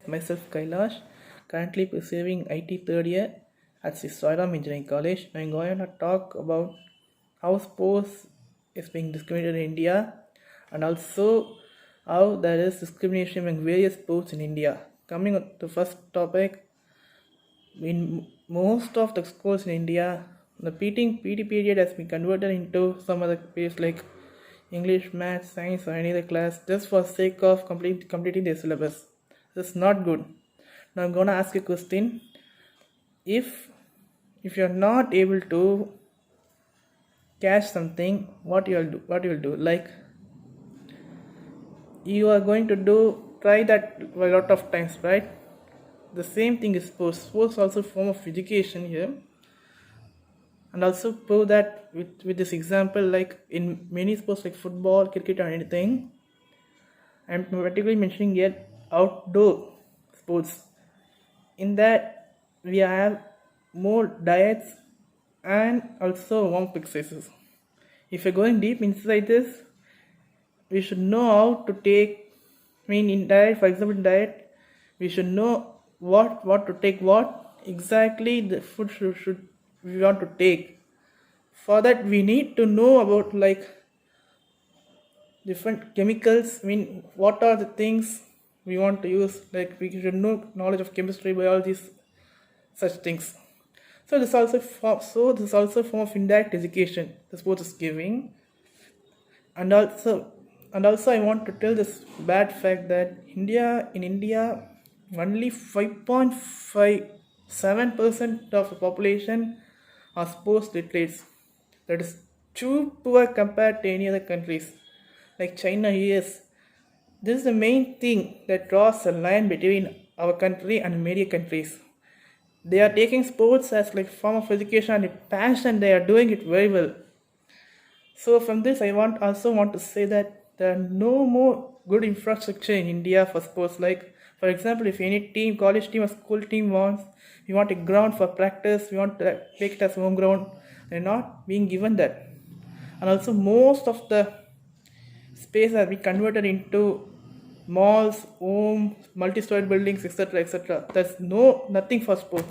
Myself Kailash, currently pursuing IT third year at Soiram Engineering College. I'm going to talk about how sports is being discriminated in India and also how there is discrimination among various sports in India. Coming on to the first topic, in most of the schools in India, the PT period has been converted into some other periods like English, Maths, Science, or any other class just for sake of completing their syllabus. This is not good. Now I'm gonna ask a question. If you're not able to catch something, what you will do? What you will do? Like you are going to try that a lot of times, right? The same thing is sports. Sports also a form of education here, and also prove that with this example, like in many sports like football, cricket, or anything. I'm particularly mentioning here outdoor sports. In that we have more diets and also warm exercises. If you're going deep inside this, we should know how to take. I mean, in diet, for example, in diet, we should know what to take, what exactly the food should we want to take. For that, we need to know about like different chemicals. I mean, what are the things we want to use? Like we should know knowledge of chemistry, biology, such things. So this also a form of indirect education the sports is giving, and also I want to tell this bad fact that in India only 5.57% of the population are sports literates. That is too poor compared to any other countries like China, US. This is the main thing that draws a line between our country and many countries. They are taking sports as like form of education and a passion. They are doing it very well. So from this, I also want to say that there are no more good infrastructure in India for sports. Like for example, if any team, college team or school team we want a ground for practice, we want to make it as home ground. They're not being given that, and also most of the space has been converted into malls, homes, multi-story buildings, etc., etc. There's nothing for sports.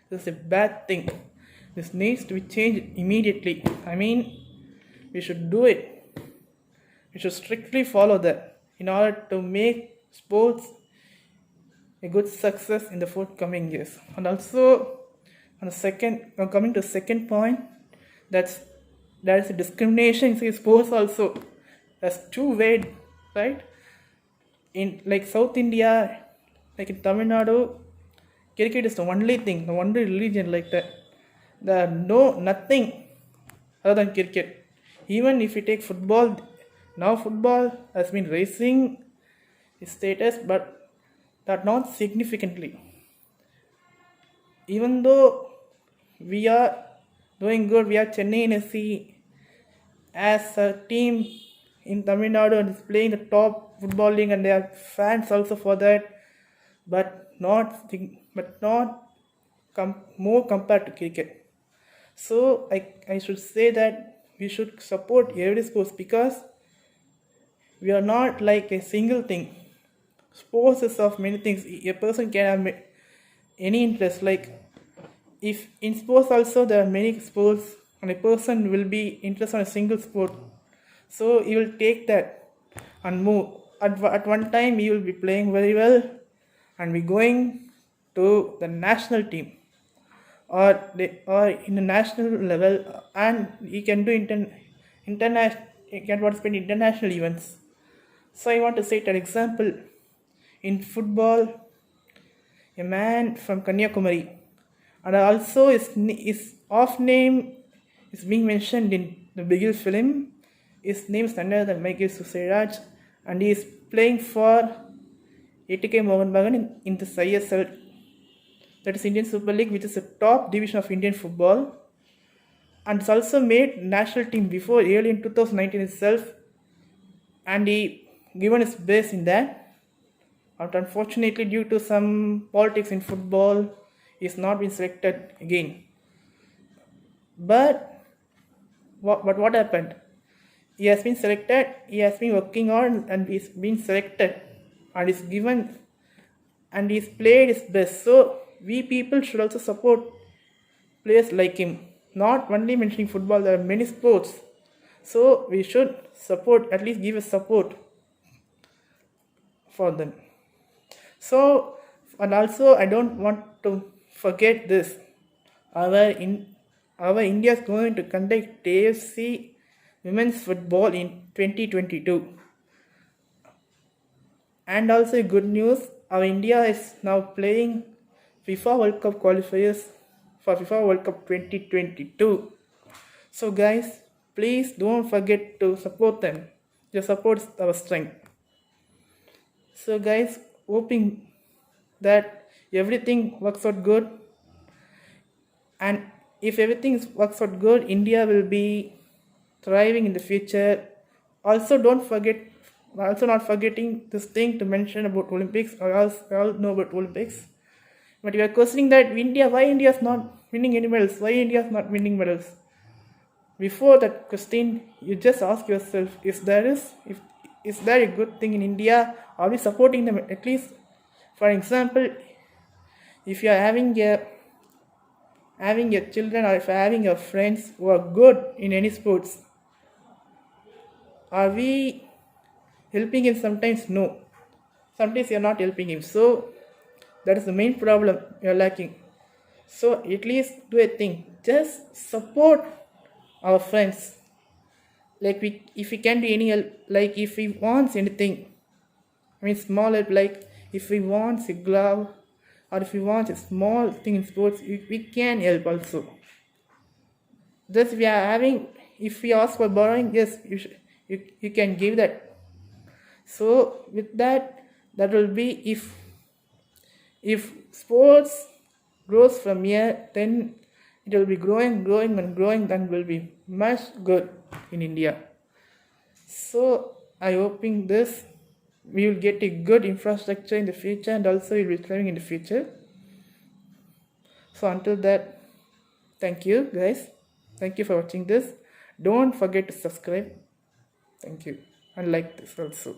This is a bad thing. This needs to be changed immediately. I mean, we should do it. We should strictly follow that in order to make sports a good success in the forthcoming years. And also, coming to the second point, there is a discrimination in sports also. That's two way, right? In like South India, like in Tamil Nadu, cricket is the only thing, the only religion like that. There are nothing other than cricket. Even if you take football, now football has been raising its status, but that not significantly. Even though we are doing good, we are Chennai FC as a team in Tamil Nadu and is playing the top football league, and there are fans also for that, but not more compared to cricket. So I should say that we should support every sports because we are not like a single thing. Sports is of many things. A person can have any interest. Like if in sports also there are many sports, and a person will be interested in a single sport, so he will take that and move. At one time he will be playing very well and be going to the national team or in the national level, and he can do international, he can participate in international events. So I want to say an example. In football, a man from Kanyakumari, and also his off name is being mentioned in the Bigil film. His name is none other than Michael Susiraj, and he is playing for ATK Mohan Bagan in the ISL, that is Indian Super League, which is the top division of Indian football, and it's also made national team before early in 2019 itself, and he given his best in that. But unfortunately, due to some politics in football, he's not been selected again. But what happened? He has been selected, he has been working on, and he's been selected, and is given and he's played his best. So we people should also support players like him. Not only mentioning football, there are many sports. So we should support, at least give a support for them. So, and also I don't want to forget this. Our in our India is going to conduct AFC women's football in 2022. And also good news, our India is now playing FIFA World Cup qualifiers for FIFA World Cup 2022. So guys, please don't forget to support them. Your support is our strength. So guys, hoping that everything works out good, and if everything works out good, India will be thriving in the future. Also don't forget, also not forgetting this thing to mention about Olympics. I all know about Olympics, but you are questioning that why India is not winning any medals, why India is not winning medals. Before that question, you just ask yourself, is there a good thing in India? Are we supporting them? At least, for example, if you are having your children, or if you're having your friends who are good in any sports, are we helping him? Sometimes no, sometimes you're not helping him. So that is the main problem you're lacking. So at least do a thing, just support our friends. Like if we can do any help, like if he wants anything, I mean small help, like if he wants a glove, or if he wants a small thing in sports, we can help also. Just we are having, if we ask for borrowing, yes, you can give that. So with that, that will be, if sports grows from here, then it will be growing and growing, then will be much good in India. So I hoping this, we will get a good infrastructure in the future, and also we will be thriving in the future. So until that, thank you guys. Thank you for watching this. Don't forget to subscribe. Thank you. And like this also.